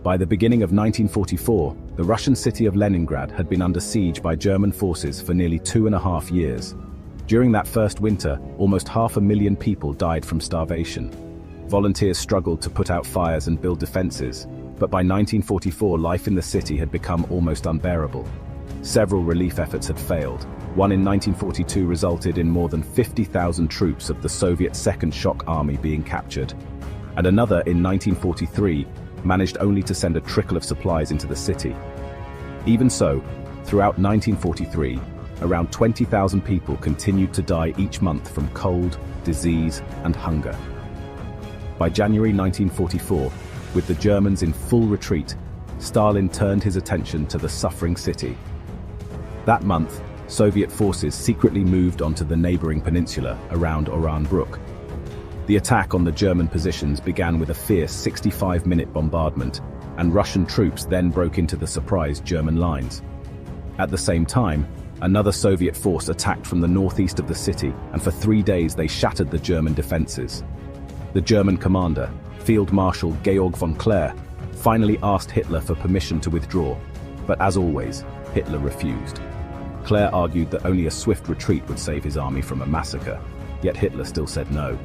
By the beginning of 1944, the Russian city of Leningrad had been under siege by German forces for nearly 2.5 years. During that first winter, almost 500,000 people died from starvation. Volunteers struggled to put out fires and build defenses, but by 1944 life in the city had become almost unbearable. Several relief efforts had failed. One in 1942 resulted in more than 50,000 troops of the Soviet Second Shock Army being captured, and another in 1943 managed only to send a trickle of supplies into the city. Even so, throughout 1943, around 20,000 people continued to die each month from cold, disease, and hunger. By January 1944, with the Germans in full retreat, Stalin turned his attention to the suffering city. That month, Soviet forces secretly moved onto the neighbouring peninsula around Oran Brook. The attack on the German positions began with a fierce 65-minute bombardment, and Russian troops then broke into the surprised German lines. At the same time, another Soviet force attacked from the northeast of the city, and for 3 days they shattered the German defenses. The German commander, Field Marshal Georg von Clair, finally asked Hitler for permission to withdraw, but as always, Hitler refused. Clair argued that only a swift retreat would save his army from a massacre, yet Hitler still said no.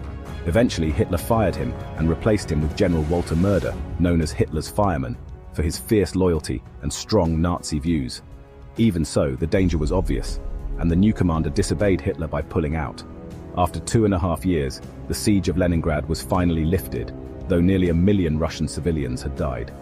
Eventually, Hitler fired him and replaced him with General Walter Murder, known as Hitler's fireman, for his fierce loyalty and strong Nazi views. Even so, the danger was obvious, and the new commander disobeyed Hitler by pulling out. After 2.5 years, the siege of Leningrad was finally lifted, though nearly 1 million Russian civilians had died.